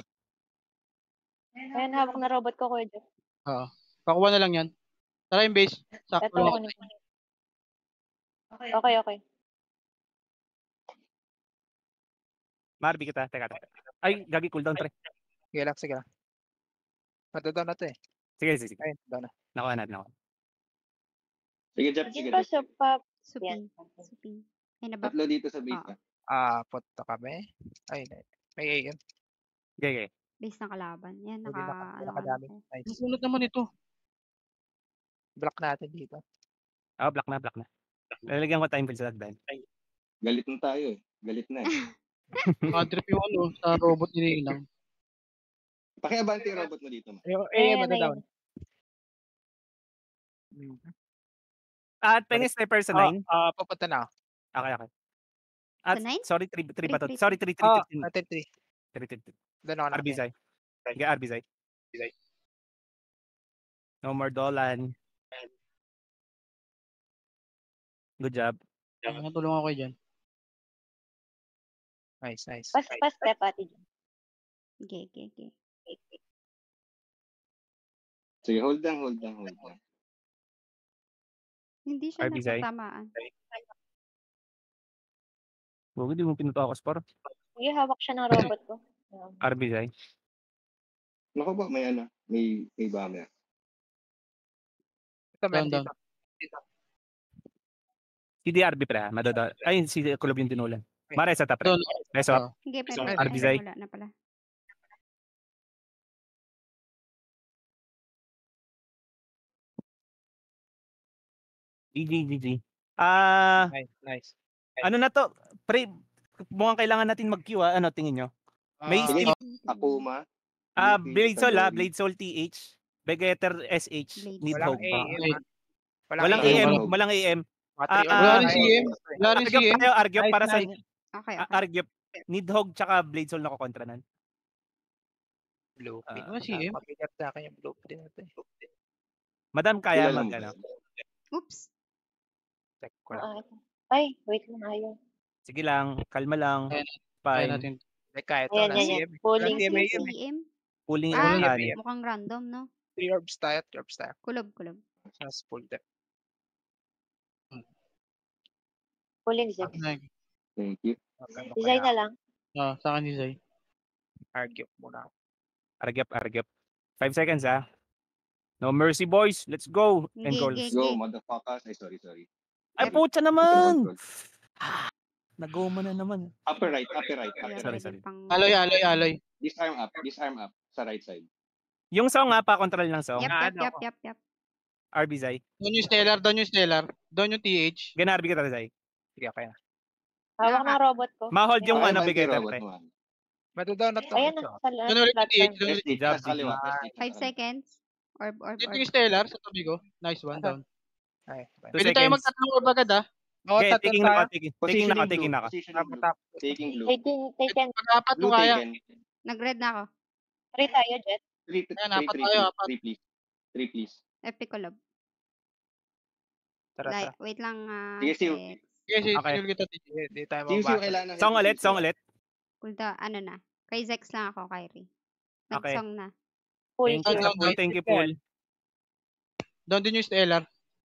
Ayan, hawak na robot ko, Kuya Jeff. Oo. Pakuha na lang yan. Tara yung base. Sakto Ito lang. ako na. Okay. Marby kita. Teka. Ay, gagi cooldown, pre. Sige lang. Matadown na to eh. Sige. Ayun, down na. Nakuha natin ako. Sige, Jeff. Hindi pa siya pa. Suping. Ay, nabap. Tatlo dito sa base. Punta kami. Ay, may AM. Okay. Base ng kalaban. Yan, Hindi naka. nakadami. Nice. Nasunod naman ito. Block natin dito. Block na. Lalagyan ko time field sa dagdan. Galit na tayo eh. Galit na eh. Madrip yung sa robot ni Ninang. Pakiabante yung robot mo dito. Ma. Yung Ayan, AM matadown. At pengi sniper sa 9. Papunta na ako. Okay. At Sa 9? sorry, 3 ba to? Three. Sorry, 3. Natin 3. Doon ako na. Arbizay. Sige, Arbizay. No more Dolan. Good job. Natulungan ko kayo dyan. Nice. Pas step, Ate Jen. Okay. Sige, hold lang. Hindi siya RBZay. nagtatamaan. Huwag hindi mo pinutakas para. Sige, hawak siya ng robot ko. Arbizay. Naku ba, may bomber. Ito, meron Down. dito. Si DRB pre ha. Ay, si Kulob yung dinulan. Maresa ta pre. Doon. Reso up. Sige, pero RBZay. wala na pala. GG. Nice. Ano na to? Pre, mukhang kailangan natin mag-queue ha. Ano tingin nyo? May Sige, Steve. Akuma. Blade Soul TH. Vegeter SH. Blade Need Walang hope. AM. Walang AM. AM. Walang AM. Wala rin CM. Wala rin Argyop CM. tayo. Argyop Nice, para sa nice. Okay. Argyop. Need hog tsaka Blade Soul na kontranan. Blueprint. Wala CM. Mabigat sa akin yung blueprint na to eh. Madam, kaya Sila mag lang. ano. Oops. Check ko lang. Ay, wait lang, ayaw. Sige lang. Kalma lang. Kaya Fine. natin. Kaya ito Ayan, na yan. CM. Pulling Walang CM. CM. CM. Pulling Ah, ang yan. ano. mukhang random, no? 3 orbs tayo. Kulob. Sa full depth. Pulling zip. Thank you. Design na lang. Sa akin ni Zay. Argue muna. Argyop. 5 seconds ha. No mercy boys. Let's go. And Gig, goals. gig. Go, motherfuckers. Ay, sorry. Ay, putya naman. Nagoma na naman. Upper right. Sorry. Alay. Disarm up. Sa right side. Yung song ha, pa-control ng song. Yep. RBZay. Doon yung stellar. Doon yung TH. Ganarbi kita, Zay. Sige, kaya na. Hawak ng robot ko. Ma-hold yung Okay, ano, bante Vegeter robot pre. mo. Matadown na to. Ayan na. Sa Doon ulit yung TH. platform. Doon ulit. SDH Job, sa kaliwa. 5 seconds. Orb. Dito yung stellar sa tabi ko. Nice one down. Ay, Two Pwede tayo seconds. magtatlong orb agad ah. Okay, tatlo taking tayo. na ka. Taking na ka. Taking blue. Taken. Pag-apat mo Blue kaya. taken. Nag-red na ako. 3 tayo, Jet. 'Yan, apat tayo, apat. 3 please. 3 please. Epic Kulob. Tara. Wait lang. Sige, Sil. Sige, Okay. sinul kita. Di tayo Sino mabasa. kailangan ng Song help? ulit. Kulta, ano na. Kay Zex lang ako, Kyrie. Okay. Nag-song na. Full Thank you, zip. Paul. Thank you, Paul. Down din yung stellar.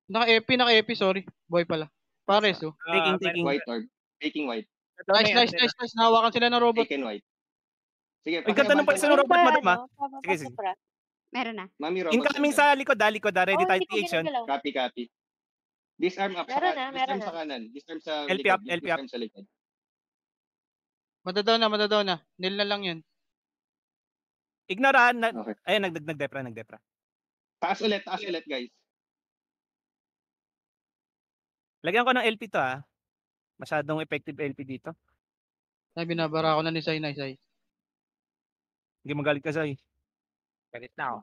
Naka-epi, sorry. Boy pala. Pares oh. Taking. White orb. Taking white. Nice. Nahawakan sila ng robot. Taken white. Sige, Ay, ganda ng pwesto ng Ano robot, ba, madam, ah. ano? Sige, sige. Papapra. Meron na. Mami robot. Incoming center. sa likod, ready Oh, tayo hindi ko TH yun. ginagalaw. Copy. Disarm up. Meron na, meron Disarm na. sa kanan. Disarm sa LP likod. up, LP up. Disarm sa likod. Madadaw na. Nil na lang yan. Ignoran. Okay. Ayun, nagdepra. Taas ulit, guys. Lagyan ko ng LP to ah. Masyadong effective LP dito. Binabara ko na ni Sai. Hindi magalit ka, Zay. Galit na ako.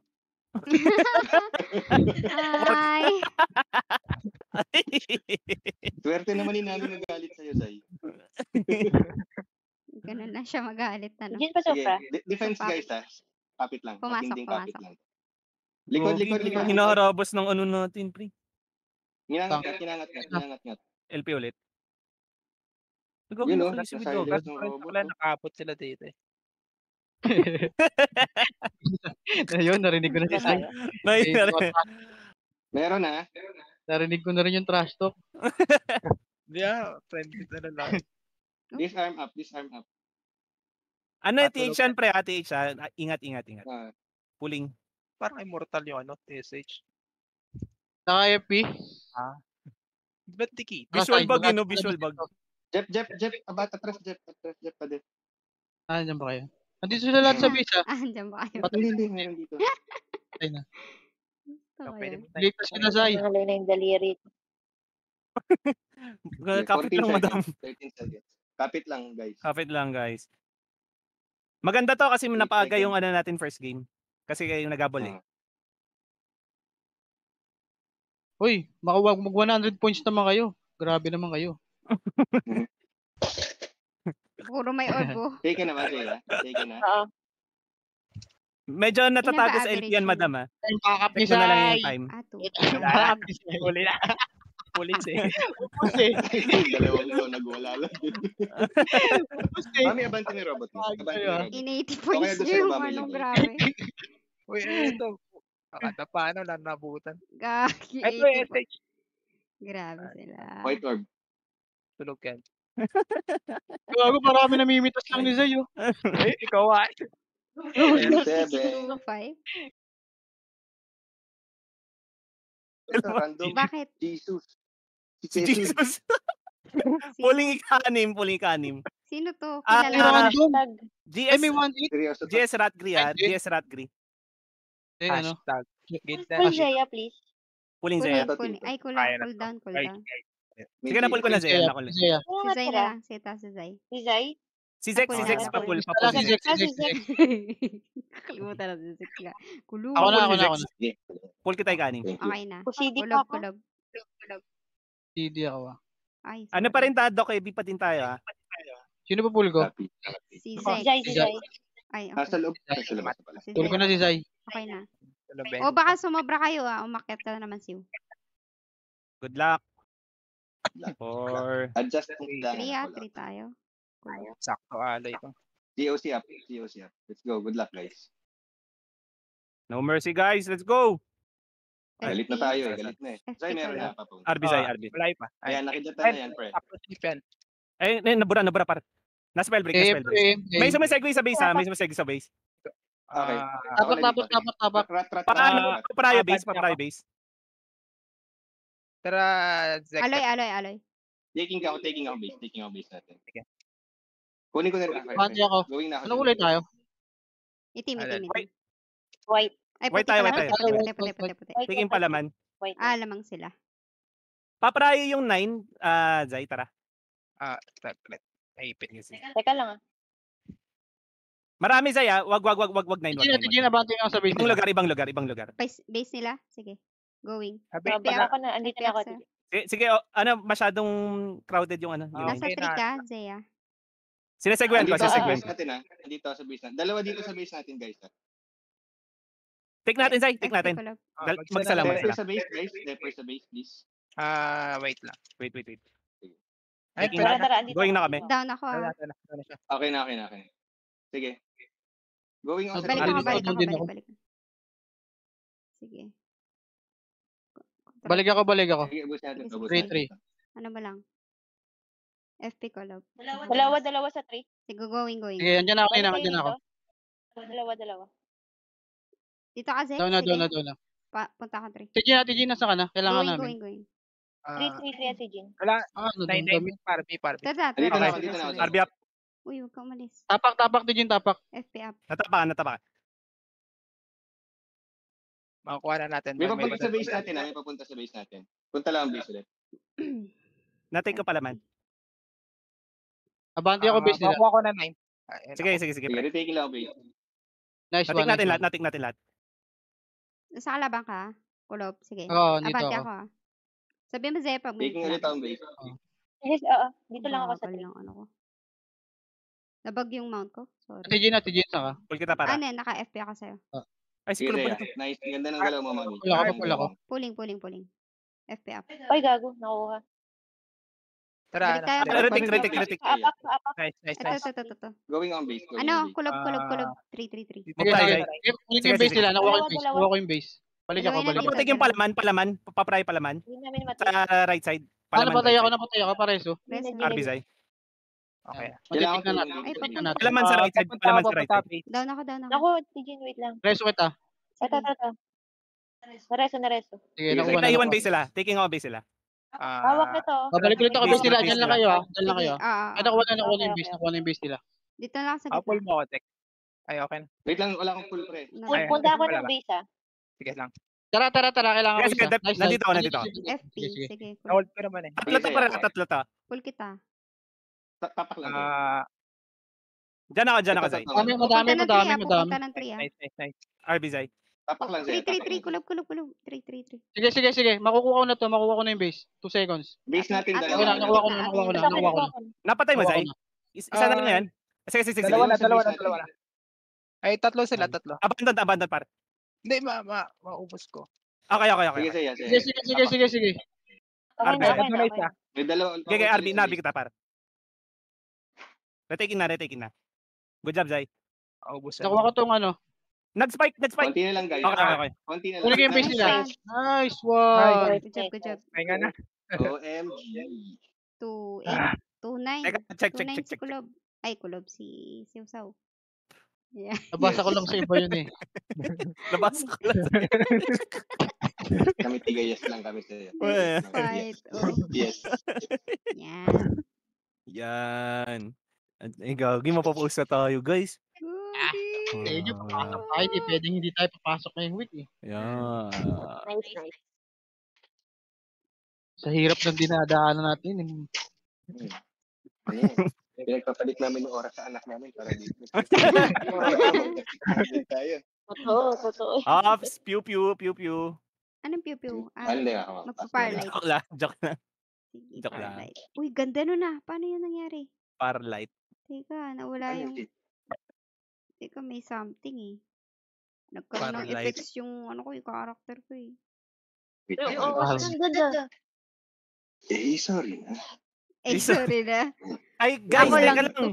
Ay. Swerte naman ni Nano nagalit sa'yo, Zay. Ganun lang siya magalit na, no? Diyan pa Sige, sobra. defense Papit. guys ha. Kapit lang. Pumasok, Matinding kapit pumasok. lang. Likod, Gogi, likod, likod. hinaharabos ng ano natin, pre. Kinangat. LP ulit. Gogi Yun, na no? kayo si Nasa Bidoga. silence ng robot. Wala, nakabot sila dito eh. Ayun, narinig ko na si Sai. Meron ha. Narinig ko na rin yung trash talk. Hindi friendly na lang. Disarm up. Ano yung Patulog TH yan, pre? TH, ingat. Ah, Pulling. Parang immortal yung TSH. Sa FP. Ba't diki? Visual bug yun, no? Visual bug. Jeff, atras, Jeff pa din. Ah, dyan ba kayo? Nandito sila lahat sa base, Ah, dyan ba kayo? Hindi, meron dito. Patay na. Ito Pwede yun. mo tayo. Ligtas sila, Sai. Nalay na yung daliri. Kapit 14 lang, madam. seconds, 13 seconds. Kapit lang, guys. Kapit lang, guys. Maganda to kasi napaaga yung ano natin first game. Kasi kayo nagabol eh. Uy, makawag mag 100 points naman kayo. Grabe naman kayo. Puro may orbo. Take na ba, Jay? Take na. Oo. Medyo natatago sa average LP yan, yun? madam ah. Pakap Check mo na lang yung time. Ah, 2. Pakap ni Sai. Huli na. Pulis eh. Upos eh. Dalawang to, nagwala lang din. Upos eh. Mami, abante ni robot. Abante ni robot. In 80 Okay, points doon sa yung baba, ano, may grabe. Uy, ito. Kakata paano lang nabutan. Gagi, Ito 80 yung points. SH. Grabe sila. White orb. Tulog yan. Gago, marami namimitas lang ni Zay, oh. Eh, ikaw ah. 7. 2-5? Random. Bakit? Jesus. Si Jesus. Pulling ikanim. Sino to? Ah, Kilala mo? random. Hashtag. Ay, may 1-8. Seryoso to. GS Ratgri ah. Ay, GS Ratgri. Eh, ano? Hashtag. Ganda. Full Zaya, please. Pulling Pull, Zaya. pull. Ay, cool Kaya na cool to. down, cool Ay, down. May Sige na, pull ko na Zaya. Zaya. Ano Si nga Zay tira? na lang. Si Zay. Si Zay? Si Zex Pull na. pa pull. Wala si Zex, Ah, si si Zex. Nakalimutan na si Zex nga. Kulong. Ako na. Sige. Pull kita ikanim. Thank you. Okay na. Kusidi pa Kulob, ako. kulob. CD ako, ah. Ay, Ano pa rin Tado kay B pa din tayo ah. Sino pa pull ko? Copy. Si Si Zex. Zay, si Zay. Ay, Nasa okay. loob. Nasa labas na pala. Si Pull ko Zay. na si Zay. Okay na. Tulog O baka sumobra kayo ah. Umakyat ka na naman siyo. Good luck. Luck. 4. Adjust mo lang. 3 ah. 3 tayo. Sakto alay ito. GOC up. Let's go. Good luck, guys. No mercy guys. Let's go. Galit na tayo eh. Galit na eh. FP Zay, meron ko na. Papung. RB Zay, RB. Wala pa. Ayan, nakidata na yan, pre. Tapos defense. Ay, nabura par. Nasa spell break, nasa spell break. May sumisegue sa base ha. May sumisegue sa base. Okay. Tapak. Rat. Paano? Paparayo base. Tara, Zek. Aloy. Taking ako base natin. Sige. Kunin ko na rin. Bante ako. Going na ako. Ano ulit tayo? Itim. White. White. Ay, White puti tayo, pala. white tayo. Puti. White Tingin yan, palaman. White. Ah, lamang sila. Paparayo yung 9. Zay, tara. Saglit. Naipit. Teka lang ah. Marami Zay ah. Wag 9. Sige na, bante ako sa base. Ibang lugar. Base nila? Sige. Going. Sabi, Sabi ako na, andito na ako. Sir. Sige, masyadong crowded yung ano. Ah, Yung... Nasa 3 ka, Zaya. Sinesegwen ko, Dito sa sinesegwen. base natin ha. Dito sa base natin. Dalawa dito sa base natin, guys. Take natin, Zay. Take FP natin. Kulob. Magsalang. Depper sa base, guys. Depper sa base, please. wait lang. Wait. Ay, Taking pwede Tara, tara, andito. Going na ako. kami. Down ako ah. Wala na siya. Okay na. Sige. Going on sa Balik Ano ako, dito? balik ako, Doon din ako. balik. Sige. Balik ako. Sige, ubus natin. Sige, Ubus sige. natin. 3. Ano ba lang? FP Kulob. Dalawa sa 3. Sige, going. Sige, andyan ako. Dalawa. Dito ka, Zay. Doon na. Punta ka 3. TG na sa kana. Kailangan namin. Going. 3 at si Jin. Wala. Ano doon 9 kami? para B. Tara. Dito na ako. RB up. Uy, huwag ka umalis. Tapak, TG tapak. FP up. Natapakan. Makukuha na natin. May papunta sa base natin ha. May papunta sa base natin. Punta lang ang base ulit. Natake ko palaman. Abante ako base nila. Makukuha ko na 9. Sige. Sige, retaking lang ang base. Nice Natik one, natin nice lahat, one. natik natin lahat. Nasa kalaban ka? Kulob, sige. Oo, dito Abante ako. ako ah. Sabihin mo Zaya pag may Taking ulit flank. ang base. Yes, oo. Dito lang ako sa Bagal 3. ng ano ko. Nabag yung mount ko. Sorry. TJ na ka. Pull kita para. Ano yan, naka-FP ako sa'yo. Ay, si Sige, Kulob Zaya. pala to. Nice. Ganda ng galaw mo, mami. Wala ka, Ganda wala ng ka. galaw. Pulling. FP up. Ay, gago. Nakuha. Tara, Balik tayo. Ah, retik. Kaapak. Nice, nice, Ito. nice. Going on base. Going on Ano, base. kulob. Ah. 3. Sige, Apply, sige. apply. Kunin ko Sige, yung base sige. nila. Nakuha ko yung Dalawa, base. dalawa. Nakuha ko yung base. Balik ako, Gawin balik natin ako. Papatik yung palaman. Papray palaman. Hindi namin matay. Sa right side. Ano, Palaman, napatay ako, pareso. Rest Hindi na. na- Arbizay. Okay. Kailangan Matitignan ko natin. Ay, pag- yung Palaman sa right side. Papunta Palaman ako sa right papunta side. base. Down ako. Ako, Tijin, wait lang. Reso kita. Ito. Nareso. Sige, Sige, nakuha na. Naiwan nakuha. base sila. Taking over base sila. Hawak nito. Babalik ulit ako Base base nila. nila, Diyan base lang kayo ah. Diyan lang Sige, kayo. Ay, nakuha na yung Okay, base. okay. Nakuha na yung base nila. Dito na lang sa Pull gitna. mo ako, Tek. Ay, okay na. Wait lang, wala akong full pre. Ay, Punta ako wala ng ba? base, ah. Sige lang. Tara. Kailangan ko Sige, isa. Nice, nandito ako, nice. nandito ako. FP. Sige. Sige. Na-hold ko naman eh. Tatlo to para tatlo to. Pull kita. Tapak lang. Diyan ako, Zay. Madami. Pupunta ng 3 ah. Nice. Arbizay. Tapak lang, Zaya. 3. Kulob. 3. Sige. Makukuha ko na to. Makukuha ko na yung base. 2 seconds. Base natin Ate, dalawa. Nakuha ko na. Napatay mo, Nakuha Zay? ko Isa na lang yan? Sige. Dalawa na. Base natin. Ay, tatlo sila. Abandon par. Hindi, maubos ko. Okay. Sige, Zaya. Sige. Okay na, okay na. Nice, ah. May dalawa. Okay, RB, nabi kita par. Retaking na. Good job, Zay. Maubos. Nakuha ko tong ano. Nag-spike. Konti na lang, guys. Okay. Konti na lang. Kunin ko yung base nila. Nice. Nice one. Good job. Ay nga na. OMG. 2-8. 2-9. Teka, check. 2-9 si Kulob. Ay, Kulob si Siusaw. Yeah. Nabasa ko lang sa iba yun eh. Labas ko lang. Kami tigayas lang kami sa'yo. Fight. Oh. Yes. Yan. Yan. Ay, gagi, mapapost na tayo, guys. Eh, nyo, papasok tayo. Di pwedeng hindi tayo papasok ngayong week eh. Yan. Nice. Sa hirap ng dinadaanan natin. Eh. Ayan. Pinagpapalit namin yung oras sa anak namin para dito. Tayo. Totoo. Ops, pew. Anong piu-piu? Hindi ako. Magpa-parlight. Joke lang. Sige, Joke lang. parlight. Uy, ganda nun ah. Paano yun nangyari? Parlight. Teka, nawala yung... Teka, may something eh. Nagkaroon ng Parlight. effects yung ano ko, yung character ko eh. Ay, oo, ang ganda. Sorry na. Eh, Lisa. sorry na. Ay, guys, Ako lang teka lang.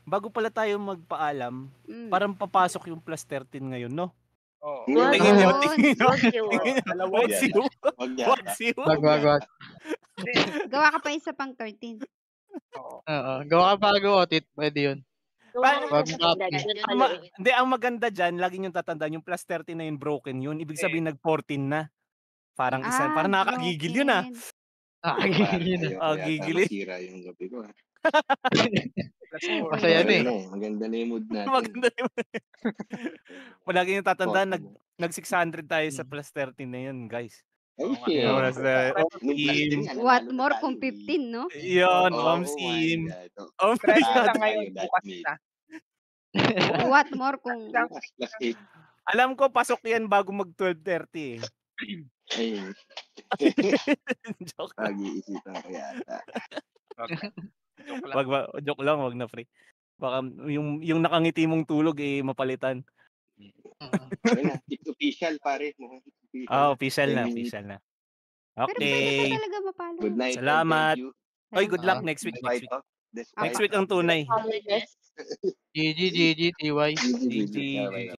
Bago pala tayo magpaalam, Mm. parang papasok yung plus 13 ngayon, no? Oo. Good. Tingin nyo, Good. tingin nyo. Good you. What's you? Wag yan. What's you? Wag. Gawa ka pa isa pang 13. Oo. Oo. Gawa ka bago otit. Pwede yun. Hindi, ang maganda dyan, lagi nyo tatandaan, yung plus 13 na yun, broken yun. Ibig sabihin, nag-14 na. Parang isa, parang nakakagigil yun ah. Nakakagigil yun. Gigili. Masira yung gabi ko. Plus 4. Masaya na eh. Maganda na yung mood natin. Maganda yun. Palagi nyo tatandaan, Oo. nag 600 tayo sa plus 13 na yun, guys. Ay, Yung shit. plus 13. Nung plus din yan, What nanalo more tayo. kung 15, no? Yun, Oh, Ma'am my Sim. God. Oh my Try God. na ngayon. Bukas na. What more kung... Plus 8. Alam ko, pasok yan bago mag 12:30 eh. Ayun. Joke. Pag-iisipan ko yata. Joke lang. Joke lang, wag na pre. Baka yung nakangiti mong tulog eh mapalitan. Ayun na, it's official pare. Official na. Pero pwede Okay. pa talaga mapalo. Good night. and Salamat. thank you. Oy, good luck Ah, next week. Despite of- Next week ang tunay. Apologies. GG, TY. GG.